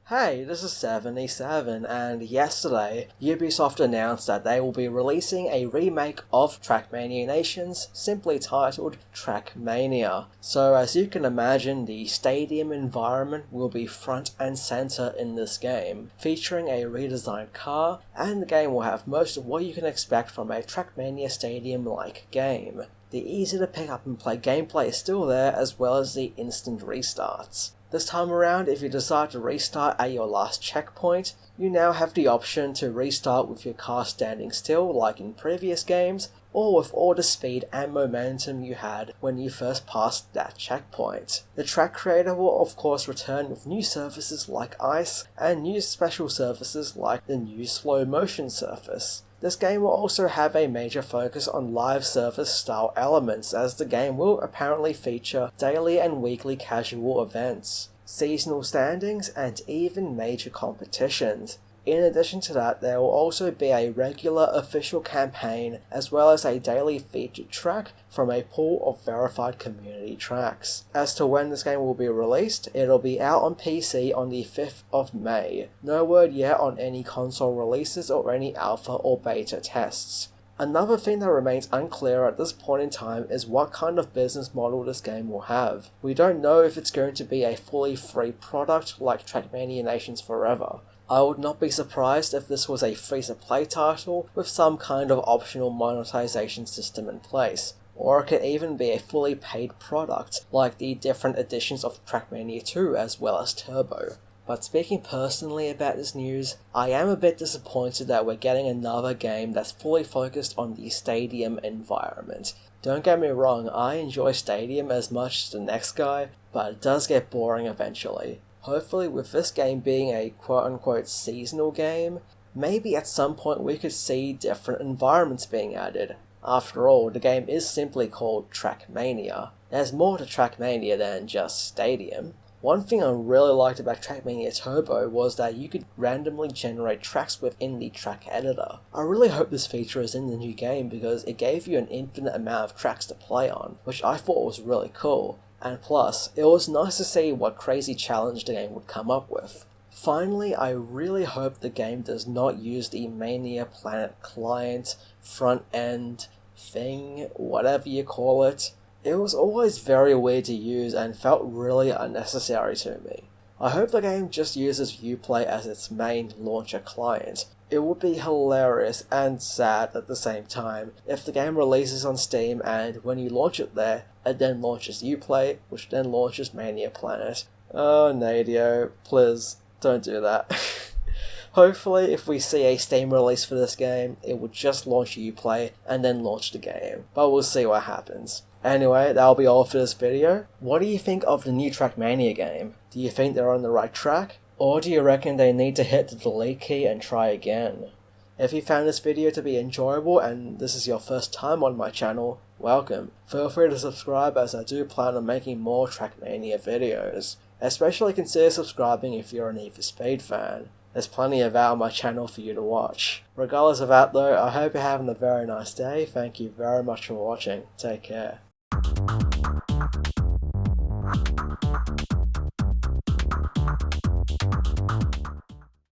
Hey, this is 77, and yesterday, Ubisoft announced that they will be releasing a remake of Trackmania Nations, simply titled Trackmania. So as you can imagine, the stadium environment will be front and center in this game, featuring a redesigned car, and the game will have most of what you can expect from a Trackmania Stadium-like game. The easy to pick up and play gameplay is still there, as well as the instant restarts. This time around, if you decide to restart at your last checkpoint, you now have the option to restart with your car standing still like in previous games, or with all the speed and momentum you had when you first passed that checkpoint. The track creator will of course return with new surfaces like ice, and new special surfaces like the new slow motion surface. This game will also have a major focus on live service style elements, as the game will apparently feature daily and weekly casual events, seasonal standings, and even major competitions. In addition to that, there will also be a regular official campaign as well as a daily featured track from a pool of verified community tracks. As to when this game will be released, it'll be out on PC on the 5th of May. No word yet on any console releases or any alpha or beta tests. Another thing that remains unclear at this point in time is what kind of business model this game will have. We don't know if it's going to be a fully free product like Trackmania Nations Forever. I would not be surprised if this was a free-to-play title with some kind of optional monetization system in place, or it could even be a fully paid product like the different editions of Trackmania 2 as well as Turbo. But speaking personally about this news, I am a bit disappointed that we're getting another game that's fully focused on the Stadium environment. Don't get me wrong, I enjoy Stadium as much as the next guy, but it does get boring eventually. Hopefully with this game being a quote-unquote seasonal game, maybe at some point we could see different environments being added. After all, the game is simply called Trackmania. There's more to Trackmania than just Stadium. One thing I really liked about Trackmania Turbo was that you could randomly generate tracks within the track editor. I really hope this feature is in the new game because it gave you an infinite amount of tracks to play on, which I thought was really cool. And plus, it was nice to see what crazy challenge the game would come up with. Finally, I really hope the game does not use the Mania Planet client, front end, thing, whatever you call it. It was always very weird to use and felt really unnecessary to me. I hope the game just uses Uplay as its main launcher client. It would be hilarious and sad at the same time if the game releases on Steam and when you launch it there, it then launches Uplay, which then launches Mania Planet. Oh, Nadio, please, don't do that. Hopefully, if we see a Steam release for this game, it would just launch Uplay and then launch the game, but we'll see what happens. Anyway, that'll be all for this video. What do you think of the new Trackmania game? Do you think they're on the right track? Or do you reckon they need to hit the delete key and try again? If you found this video to be enjoyable and this is your first time on my channel, welcome. Feel free to subscribe as I do plan on making more Trackmania videos. Especially consider subscribing if you're a Need for Speed fan. There's plenty of that on my channel for you to watch. Regardless of that though, I hope you're having a very nice day. Thank you very much for watching. Take care.